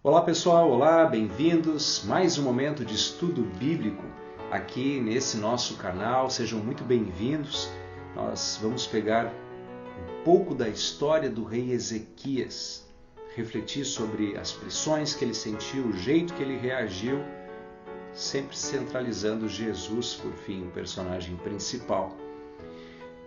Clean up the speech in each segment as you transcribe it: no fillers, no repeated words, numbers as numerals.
Olá pessoal, olá, bem-vindos. Mais um momento de estudo bíblico aqui nesse nosso canal. Sejam muito bem-vindos. Nós vamos pegar um pouco da história do rei Ezequias, refletir sobre as pressões que ele sentiu, o jeito que ele reagiu, sempre centralizando Jesus, por fim, o personagem principal.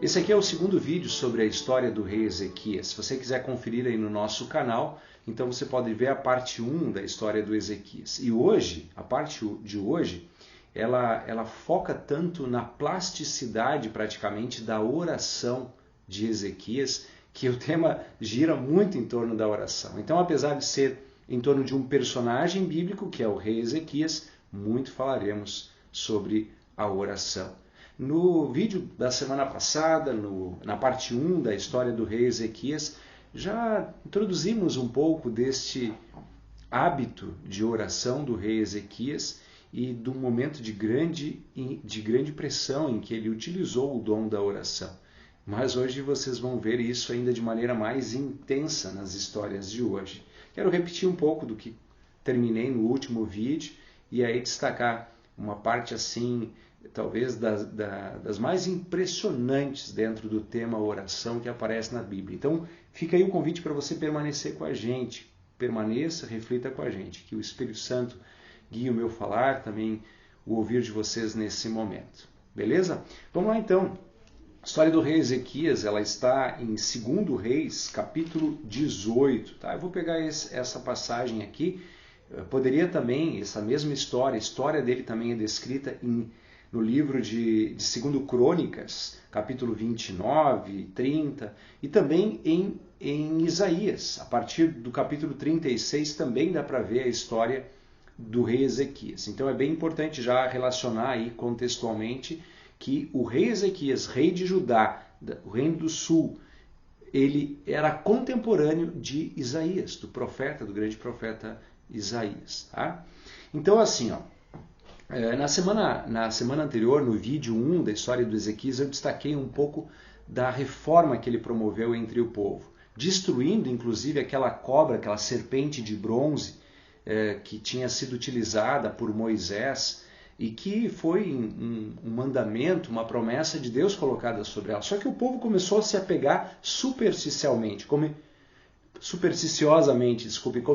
Esse aqui é o segundo vídeo sobre a história do rei Ezequias. Se você quiser conferir aí no nosso canal, então você pode ver a parte 1 da história do Ezequias. E hoje, a parte de hoje, ela foca tanto na plasticidade praticamente da oração de Ezequias, que o tema gira muito em torno da oração. Então, apesar de ser em torno de um personagem bíblico, que é o rei Ezequias, muito falaremos sobre a oração. No vídeo da semana passada, na parte 1 da história do rei Ezequias, já introduzimos um pouco deste hábito de oração do rei Ezequias e do momento de grande pressão em que ele utilizou o dom da oração. Mas hoje vocês vão ver isso ainda de maneira mais intensa nas histórias de hoje. Quero repetir um pouco do que terminei no último vídeo e aí destacar uma parte assim, talvez das mais impressionantes dentro do tema oração que aparece na Bíblia. Então, fica aí o convite para você permanecer com a gente. Permaneça, reflita com a gente. Que o Espírito Santo guie o meu falar, também o ouvir de vocês nesse momento. Beleza? Vamos lá então. A história do rei Ezequias, ela está em 2 Reis, capítulo 18. Tá? Eu vou pegar essa passagem aqui. Poderia também, essa mesma história, a história dele também é descrita no livro de 2 Crônicas, capítulo 29, 30, e também em Isaías. A partir do capítulo 36 também dá para ver a história do rei Ezequias. Então é bem importante já relacionar aí contextualmente que o rei Ezequias, rei de Judá, o reino do sul, ele era contemporâneo de Isaías, do grande profeta Isaías. Tá? Então assim, na semana anterior, no vídeo 1 da história do Ezequias, eu destaquei um pouco da reforma que ele promoveu entre o povo, destruindo inclusive aquela cobra, aquela serpente de bronze que tinha sido utilizada por Moisés e que foi um mandamento, uma promessa de Deus colocada sobre ela. Só que o povo começou a se apegar supersticiosamente, como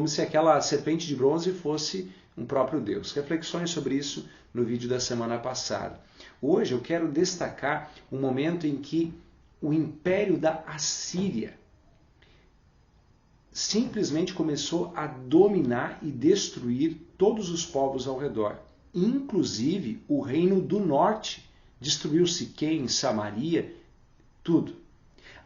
se aquela serpente de bronze fosse um próprio Deus. Reflexões sobre isso no vídeo da semana passada. Hoje eu quero destacar um momento em que o império da Assíria simplesmente começou a dominar e destruir todos os povos ao redor. Inclusive o reino do norte. Destruiu Siquém, Samaria, tudo.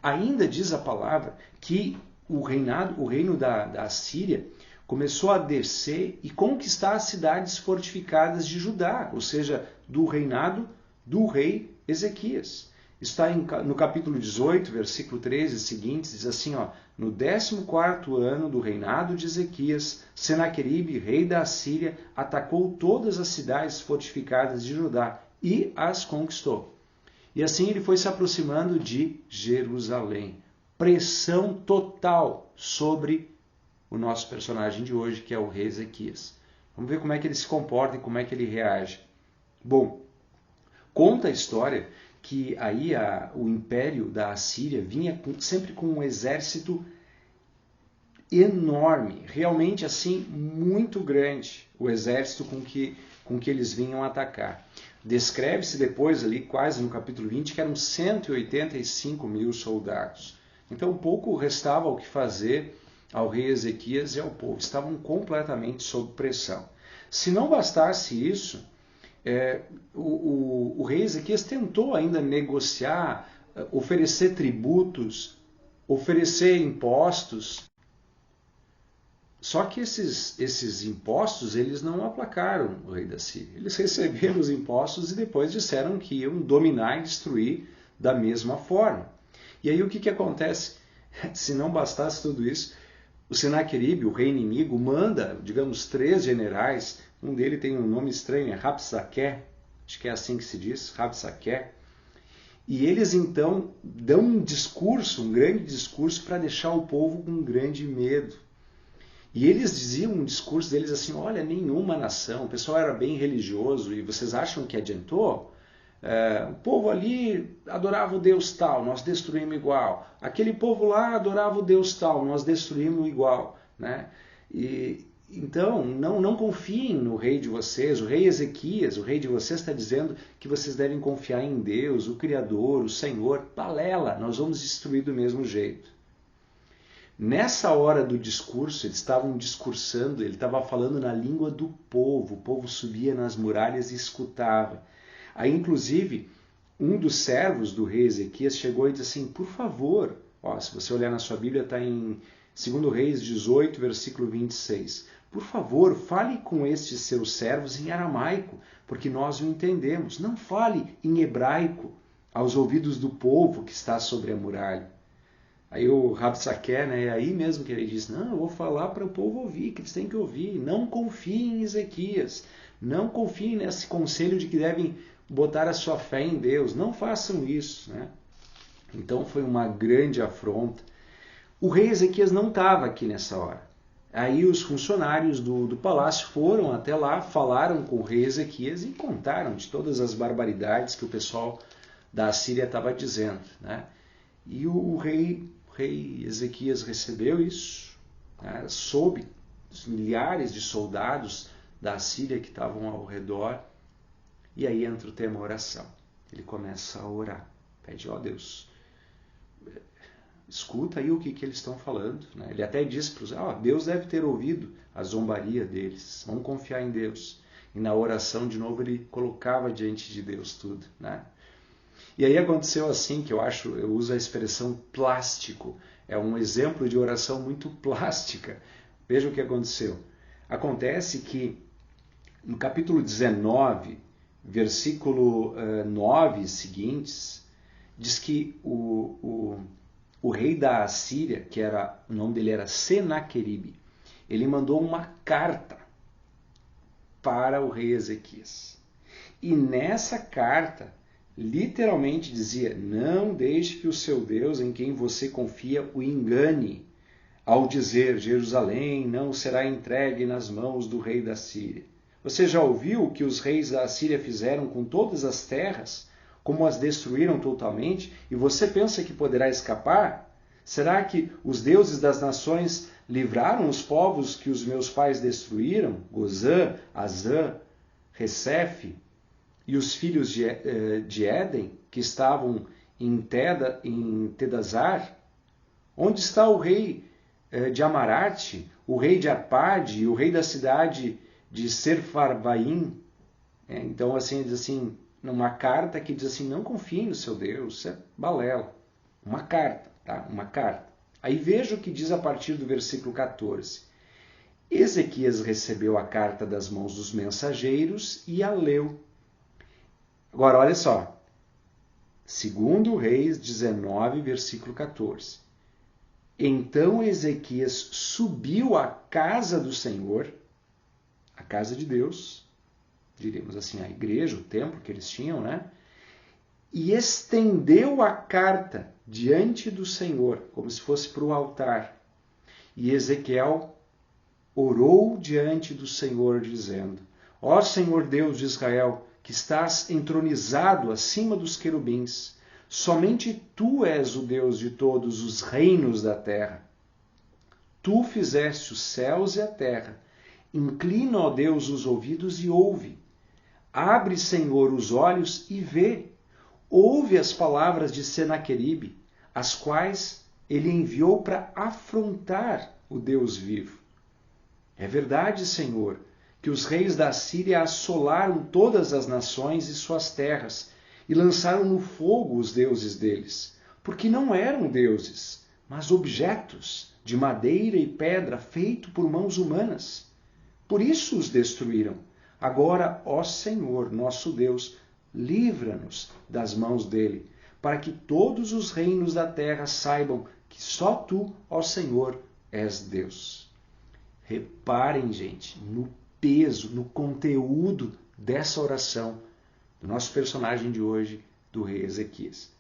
Ainda diz a palavra que o reino da Assíria começou a descer e conquistar as cidades fortificadas de Judá, ou seja, do reinado do rei Ezequias. Está no capítulo 18, versículo 13 e seguintes, diz assim, no 14º ano do reinado de Ezequias, Senaqueribe, rei da Assíria, atacou todas as cidades fortificadas de Judá e as conquistou. E assim ele foi se aproximando de Jerusalém. Pressão total sobre o nosso personagem de hoje, que é o rei Ezequias. Vamos ver como é que ele se comporta e como é que ele reage. Bom, conta a história que aí o império da Assíria vinha sempre com um exército enorme, realmente assim muito grande, o exército com que eles vinham atacar. Descreve-se depois ali, quase no capítulo 20, que eram 185 mil soldados. Então pouco restava o que fazer ao rei Ezequias e ao povo. Estavam completamente sob pressão. Se não bastasse isso, o rei Ezequias tentou ainda negociar, oferecer tributos, oferecer impostos. Só que esses impostos eles não aplacaram o rei da Síria. Eles receberam os impostos e depois disseram que iam dominar e destruir da mesma forma. E aí o que acontece? Se não bastasse tudo isso, o Senaqueribe, o rei inimigo, manda, digamos, 3 generais. Um deles tem um nome estranho, é Rabsaqué, acho que é assim que se diz, Rabsaqué. E eles então dão um grande discurso, para deixar o povo com grande medo. E eles diziam um discurso deles assim, olha, nenhuma nação, o pessoal era bem religioso e vocês acham que adiantou? O povo ali adorava o Deus tal, nós destruímos igual. Aquele povo lá adorava o Deus tal, nós destruímos igual. Né? Então, não confiem no rei de vocês. O rei Ezequias, o rei de vocês, está dizendo que vocês devem confiar em Deus, o Criador, o Senhor. Balela, nós vamos destruir do mesmo jeito. Nessa hora do discurso, eles estavam discursando, ele estava falando na língua do povo. O povo subia nas muralhas e escutava. Aí, inclusive, um dos servos do rei Ezequias chegou e disse assim, por favor, se você olhar na sua Bíblia, está em 2 Reis 18, versículo 26. Por favor, fale com estes seus servos em aramaico, porque nós o entendemos. Não fale em hebraico aos ouvidos do povo que está sobre a muralha. Aí o Rabsaqué, é aí mesmo que ele disse, não, eu vou falar para o povo ouvir, que eles têm que ouvir. Não confiem em Ezequias. Não confiem nesse conselho de que devem botar a sua fé em Deus. Não façam isso. Né? Então foi uma grande afronta. O rei Ezequias não estava aqui nessa hora. Aí os funcionários do palácio foram até lá, falaram com o rei Ezequias e contaram de todas as barbaridades que o pessoal da Assíria estava dizendo. Né? E o rei Ezequias recebeu isso, né? Soube os milhares de soldados da Assíria que estavam ao redor. E aí entra o tema oração. Ele começa a orar. Pede, Deus, escuta aí o que eles estão falando. Né? Ele até diz para os Deus deve ter ouvido a zombaria deles. Vamos confiar em Deus. E na oração, de novo, ele colocava diante de Deus tudo. Né? E aí aconteceu assim, que eu uso a expressão plástico. É um exemplo de oração muito plástica. Veja o que aconteceu. Acontece que no capítulo 19, versículo 9 e seguintes, diz que o rei da Assíria, o nome dele era Senaqueribe, ele mandou uma carta para o rei Ezequias. E nessa carta, literalmente dizia, não deixe que o seu Deus, em quem você confia, o engane, ao dizer, Jerusalém não será entregue nas mãos do rei da Síria. Você já ouviu o que os reis da Assíria fizeram com todas as terras, como as destruíram totalmente, e você pensa que poderá escapar? Será que os deuses das nações livraram os povos que os meus pais destruíram? Gozã, Azã, Recefe, e os filhos de Éden, que estavam em Tedazar? Onde está o rei de Amarate, o rei de Arpade, o rei da cidade de Serfarvaim? Então, assim, diz assim, numa carta que diz assim, não confie no seu Deus, isso é balela. Uma carta, tá? Uma carta. Aí veja o que diz a partir do versículo 14. Ezequias recebeu a carta das mãos dos mensageiros e a leu. Agora, olha só. 2 Reis 19, versículo 14. Então Ezequias subiu à casa do Senhor, a casa de Deus, diríamos assim, a igreja, o templo que eles tinham, né? E estendeu a carta diante do Senhor, como se fosse para o altar. E Ezequiel orou diante do Senhor, dizendo, ó Senhor Deus de Israel, que estás entronizado acima dos querubins, somente tu és o Deus de todos os reinos da terra. Tu fizeste os céus e a terra. Inclina, ó Deus, os ouvidos e ouve. Abre, Senhor, os olhos e vê. Ouve as palavras de Senaqueribe, as quais ele enviou para afrontar o Deus vivo. É verdade, Senhor, que os reis da Síria assolaram todas as nações e suas terras e lançaram no fogo os deuses deles, porque não eram deuses, mas objetos de madeira e pedra feito por mãos humanas. Por isso os destruíram. Agora, ó Senhor, nosso Deus, livra-nos das mãos dele, para que todos os reinos da terra saibam que só tu, ó Senhor, és Deus. Reparem, gente, no peso, no conteúdo dessa oração do nosso personagem de hoje, do rei Ezequias.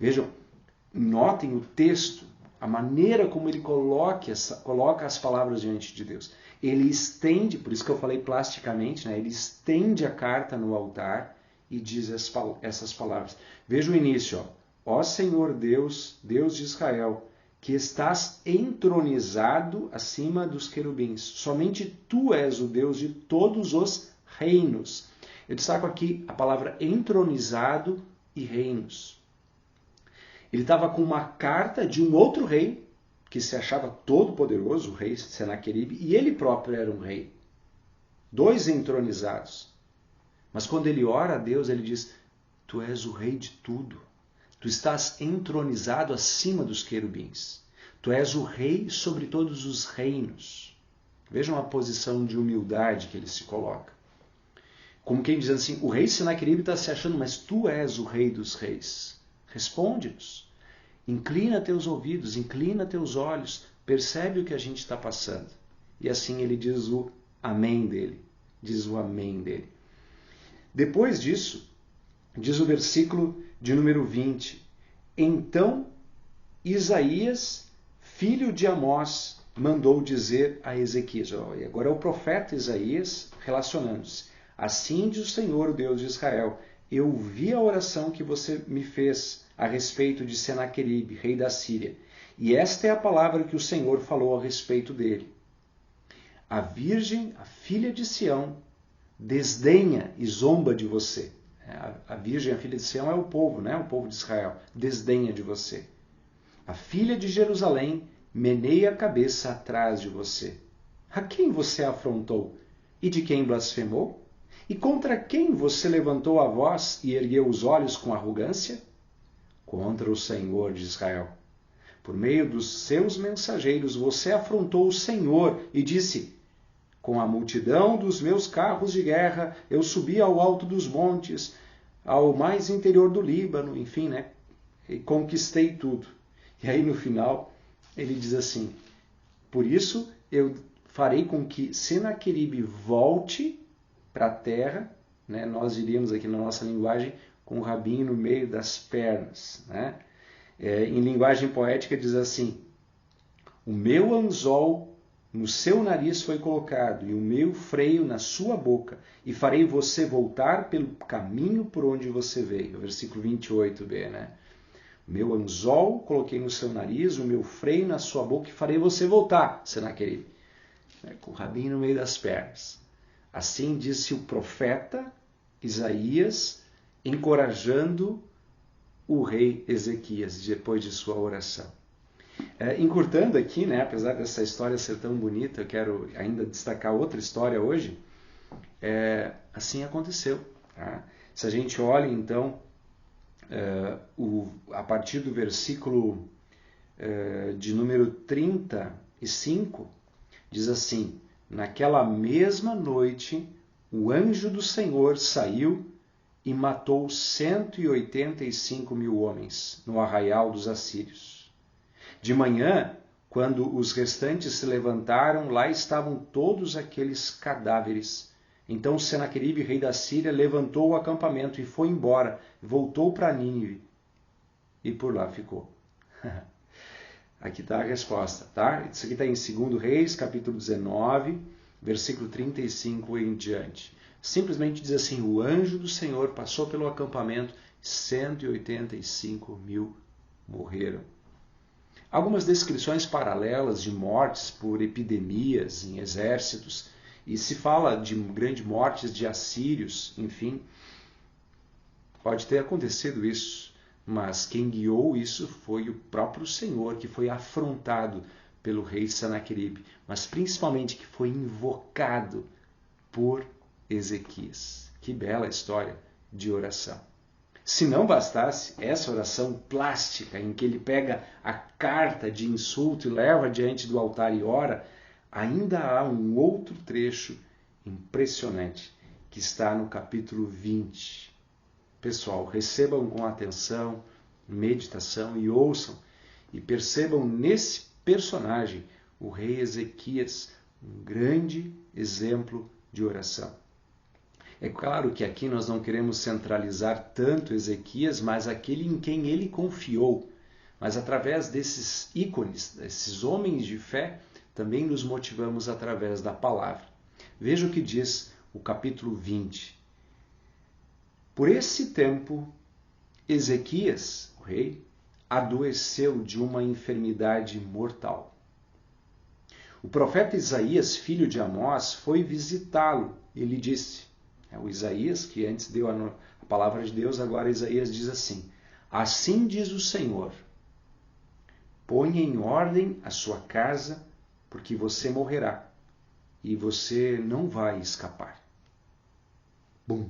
Vejam, notem o texto, A maneira como ele coloca as palavras diante de Deus. Ele estende, por isso que eu falei plasticamente, né? Ele estende a carta no altar e diz essas palavras. Veja o início, ó Senhor Deus, Deus de Israel, que estás entronizado acima dos querubins. Somente tu és o Deus de todos os reinos. Eu destaco aqui a palavra entronizado e reinos. Ele estava com uma carta de um outro rei, que se achava todo poderoso, o rei Senaqueribe, e ele próprio era um rei. 2 entronizados. Mas quando ele ora a Deus, ele diz, tu és o rei de tudo. Tu estás entronizado acima dos querubins. Tu és o rei sobre todos os reinos. Vejam a posição de humildade que ele se coloca. Como quem diz assim, o rei Senaqueribe está se achando, mas tu és o rei dos reis. Responde-nos. Inclina teus ouvidos, inclina teus olhos, percebe o que a gente está passando. E assim ele diz o amém dele. Diz o amém dele. Depois disso, diz o versículo de número 20. Então Isaías, filho de Amós, mandou dizer a Ezequias. E agora é o profeta Isaías relacionando-se. Assim diz o Senhor, o Deus de Israel, eu vi a oração que você me fez a respeito de Senaqueribe, rei da Síria. E esta é a palavra que o Senhor falou a respeito dele. A virgem, a filha de Sião, desdenha e zomba de você. A virgem, a filha de Sião é o povo, né? O povo de Israel. Desdenha de você. A filha de Jerusalém meneia a cabeça atrás de você. A quem você afrontou? E de quem blasfemou? E contra quem você levantou a voz e ergueu os olhos com arrogância? Contra o Senhor de Israel. Por meio dos seus mensageiros você afrontou o Senhor e disse, com a multidão dos meus carros de guerra eu subi ao alto dos montes, ao mais interior do Líbano, enfim, né? E conquistei tudo. E aí no final ele diz assim, por isso eu farei com que Senaqueribe volte para a terra, né? Nós diríamos aqui na nossa linguagem, com o rabinho no meio das pernas, né? Em linguagem poética diz assim, o meu anzol no seu nariz foi colocado e o meu freio na sua boca e farei você voltar pelo caminho por onde você veio. Versículo 28b, né? O meu anzol coloquei no seu nariz, o meu freio na sua boca e farei você voltar, Senaqueribe, com o rabinho no meio das pernas. Assim disse o profeta Isaías, encorajando o rei Ezequias depois de sua oração. Encurtando aqui, né, apesar dessa história ser tão bonita, eu quero ainda destacar outra história hoje. Assim aconteceu. Tá? Se a gente olha, então, a partir do versículo de número 35, diz assim, naquela mesma noite, o anjo do Senhor saiu e matou 185.000 homens no arraial dos assírios. De manhã, quando os restantes se levantaram, lá estavam todos aqueles cadáveres. Então Senaqueribe, rei da Síria, levantou o acampamento e foi embora, voltou para Nínive e por lá ficou. Aqui está a resposta, tá? Isso aqui está em 2 Reis, capítulo 19, versículo 35 em diante. Simplesmente diz assim, o anjo do Senhor passou pelo acampamento, 185.000 morreram. Algumas descrições paralelas de mortes por epidemias em exércitos, e se fala de grandes mortes de assírios, enfim. Pode ter acontecido isso, mas quem guiou isso foi o próprio Senhor, que foi afrontado pelo rei Senaqueribe, mas principalmente que foi invocado por Ezequias. Que bela história de oração. Se não bastasse essa oração plástica em que ele pega a carta de insulto e leva diante do altar e ora, ainda há um outro trecho impressionante que está no capítulo 20. Pessoal, recebam com atenção, meditação e ouçam e percebam nesse personagem, o rei Ezequias, um grande exemplo de oração. É claro que aqui nós não queremos centralizar tanto Ezequias, mas aquele em quem ele confiou. Mas através desses ícones, desses homens de fé, também nos motivamos através da palavra. Veja o que diz o capítulo 20. Por esse tempo, Ezequias, o rei, adoeceu de uma enfermidade mortal. O profeta Isaías, filho de Amós, foi visitá-lo. Ele disse, o Isaías, que antes deu a palavra de Deus, agora Isaías diz assim: assim diz o Senhor, ponha em ordem a sua casa, porque você morrerá, e você não vai escapar. Bum!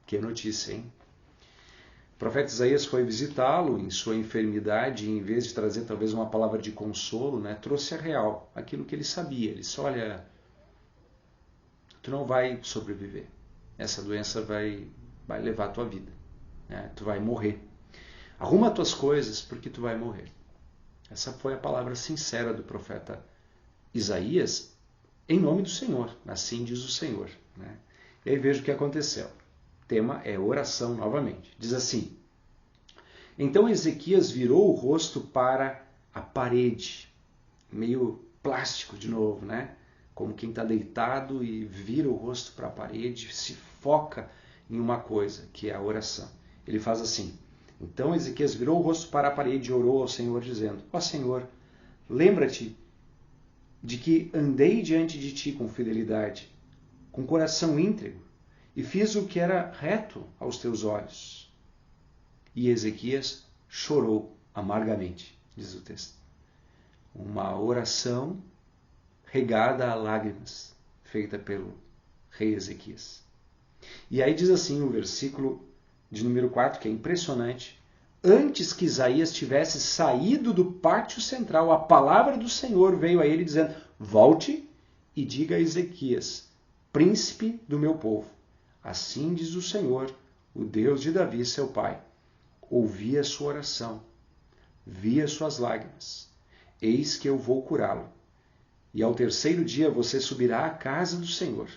Que notícia, hein? O profeta Isaías foi visitá-lo em sua enfermidade e, em vez de trazer talvez uma palavra de consolo, trouxe a real, aquilo que ele sabia. Ele disse, olha, tu não vai sobreviver. Essa doença vai levar a tua vida. Tu vai morrer. Arruma tuas coisas porque tu vai morrer. Essa foi a palavra sincera do profeta Isaías em nome do Senhor. Assim diz o Senhor. E aí veja o que aconteceu. O tema é oração novamente. Diz assim: então Ezequias virou o rosto para a parede. Meio plástico de novo, como quem está deitado e vira o rosto para a parede, se foca em uma coisa, que é a oração. Ele faz assim: então Ezequias virou o rosto para a parede e orou ao Senhor, dizendo: ó Senhor, lembra-te de que andei diante de ti com fidelidade, com coração íntegro, e fiz o que era reto aos teus olhos. E Ezequias chorou amargamente, diz o texto. Uma oração regada a lágrimas, feita pelo rei Ezequias. E aí diz assim o versículo de número 4, que é impressionante: antes que Isaías tivesse saído do pátio central, a palavra do Senhor veio a ele dizendo: volte e diga a Ezequias, príncipe do meu povo, assim diz o Senhor, o Deus de Davi, seu pai, ouvi a sua oração, vi as suas lágrimas, eis que eu vou curá-lo. E ao terceiro dia você subirá à casa do Senhor.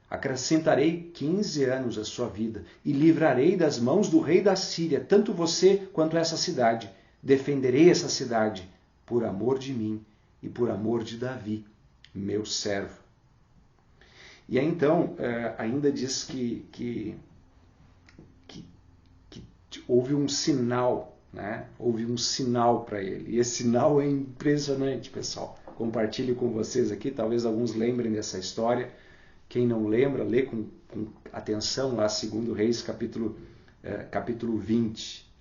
Acrescentarei 15 anos à sua vida e livrarei das mãos do rei da Síria, tanto você quanto essa cidade. Defenderei essa cidade por amor de mim e por amor de Davi, meu servo. E aí então, ainda diz que houve um sinal, houve um sinal para ele. E esse sinal é impressionante, pessoal. Compartilho com vocês aqui, talvez alguns lembrem dessa história. Quem não lembra, lê com atenção lá 2 Reis, capítulo 20.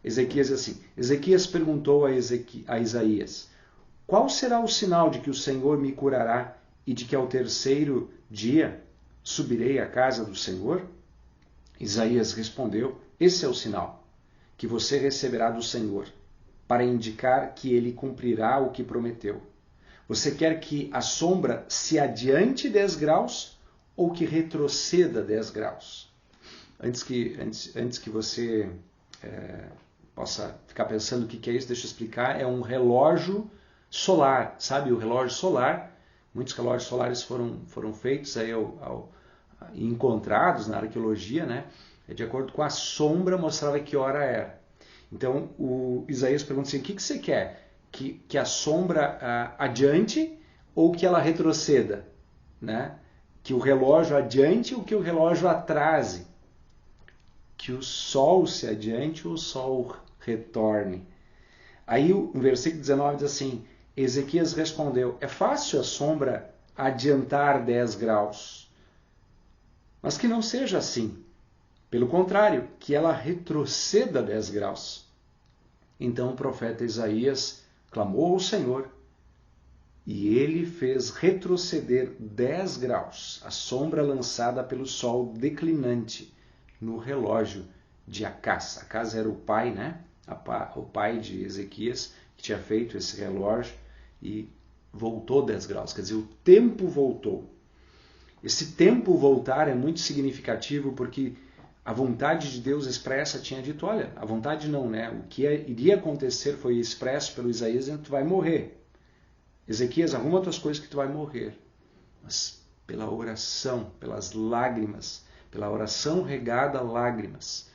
Ezequias assim: Ezequias perguntou a Isaías: qual será o sinal de que o Senhor me curará e de que ao terceiro dia subirei à casa do Senhor? Isaías respondeu: esse é o sinal que você receberá do Senhor, para indicar que ele cumprirá o que prometeu. Você quer que a sombra se adiante 10 graus ou que retroceda 10 graus? Antes que você possa ficar pensando o que é isso, deixa eu explicar. É um relógio solar, sabe? O relógio solar, muitos relógios solares foram feitos aí e encontrados na arqueologia, de acordo com a sombra, mostrava que hora era. Então, o Isaías pergunta assim: o que você quer? Que a sombra adiante ou que ela retroceda? Que o relógio adiante ou que o relógio atrase? Que o sol se adiante ou o sol retorne? Aí o versículo 19 diz assim: Ezequias respondeu: é fácil a sombra adiantar 10 graus, mas que não seja assim. Pelo contrário, que ela retroceda 10 graus. Então o profeta Isaías clamou ao Senhor e ele fez retroceder 10 graus a sombra lançada pelo sol declinante no relógio de Acás. Acás era o pai, o pai de Ezequias, que tinha feito esse relógio e voltou 10 graus. Quer dizer, o tempo voltou. Esse tempo voltar é muito significativo porque a vontade de Deus expressa tinha dito: olha, a vontade não, o que iria acontecer foi expresso pelo Isaías, dizendo: tu vai morrer. Ezequias, arruma tuas coisas que tu vai morrer. Mas pela oração, pelas lágrimas, pela oração regada a lágrimas,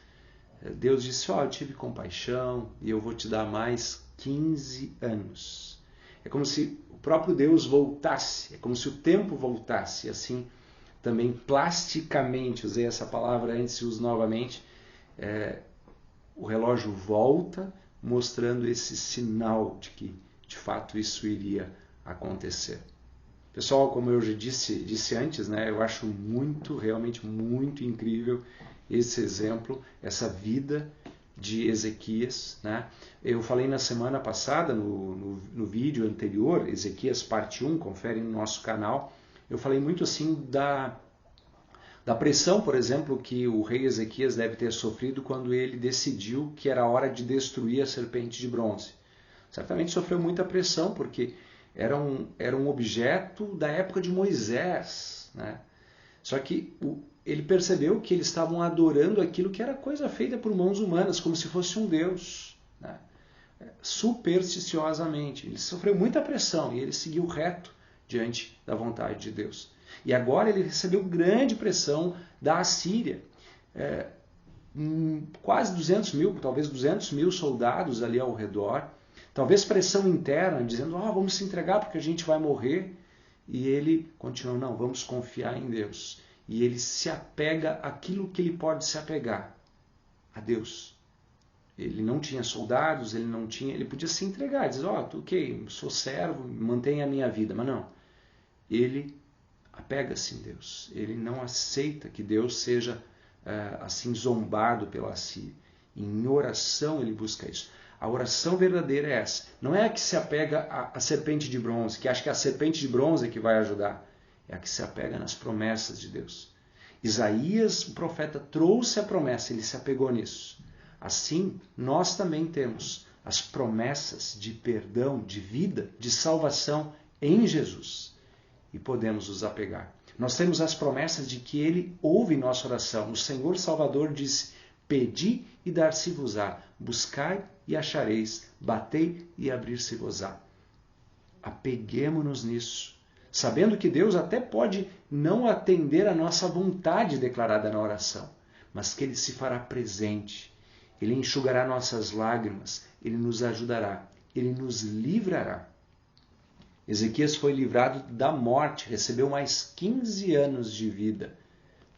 Deus disse, eu tive compaixão e eu vou te dar mais 15 anos. É como se o próprio Deus voltasse, é como se o tempo voltasse, assim, também plasticamente, usei essa palavra antes e uso novamente, o relógio volta, mostrando esse sinal de que, de fato, isso iria acontecer. Pessoal, como eu já disse antes, né, eu acho realmente muito incrível esse exemplo, essa vida de Ezequias, né? Eu falei na semana passada, no vídeo anterior, Ezequias parte 1, confere no nosso canal, eu falei muito assim da pressão, por exemplo, que o rei Ezequias deve ter sofrido quando ele decidiu que era hora de destruir a serpente de bronze. Certamente sofreu muita pressão, porque era um objeto da época de Moisés, né? Só que ele percebeu que eles estavam adorando aquilo que era coisa feita por mãos humanas, como se fosse um deus, né? Supersticiosamente. Ele sofreu muita pressão e ele seguiu reto diante da vontade de Deus. E agora ele recebeu grande pressão da Assíria. Quase 200 mil, talvez 200 mil soldados ali ao redor. Talvez pressão interna, dizendo, vamos se entregar porque a gente vai morrer. E ele continua, não, vamos confiar em Deus. E ele se apega àquilo que ele pode se apegar, a Deus. Ele não tinha soldados, ele podia se entregar, dizer, ok, sou servo, mantenha a minha vida, mas não. Ele apega-se em Deus. Ele não aceita que Deus seja assim zombado pela Síria. Em oração ele busca isso. A oração verdadeira é essa. Não é a que se apega à serpente de bronze, que acha que é a serpente de bronze é que vai ajudar. É a que se apega nas promessas de Deus. Isaías, o profeta, trouxe a promessa, ele se apegou nisso. Assim, nós também temos as promessas de perdão, de vida, de salvação em Jesus. E podemos nos apegar. Nós temos as promessas de que Ele ouve nossa oração. O Senhor Salvador disse, pedi e dar-se-vos-á, buscai e achareis, batei e abrir-se-vos-á. Apeguemo-nos nisso, sabendo que Deus até pode não atender a nossa vontade declarada na oração, mas que Ele se fará presente, Ele enxugará nossas lágrimas, Ele nos ajudará, Ele nos livrará. Ezequias foi livrado da morte, recebeu mais 15 anos de vida.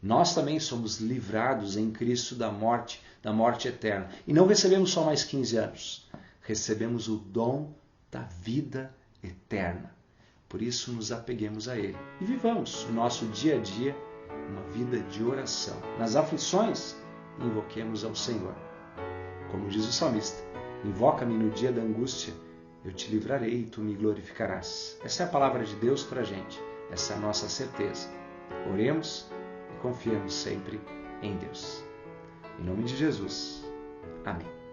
Nós também somos livrados em Cristo da morte eterna. E não recebemos só mais 15 anos, recebemos o dom da vida eterna. Por isso nos apeguemos a Ele e vivamos o nosso dia a dia uma vida de oração. Nas aflições, invoquemos ao Senhor. Como diz o salmista, invoca-me no dia da angústia, eu te livrarei e tu me glorificarás. Essa é a palavra de Deus para a gente, essa é a nossa certeza. Oremos e confiemos sempre em Deus. Em nome de Jesus. Amém.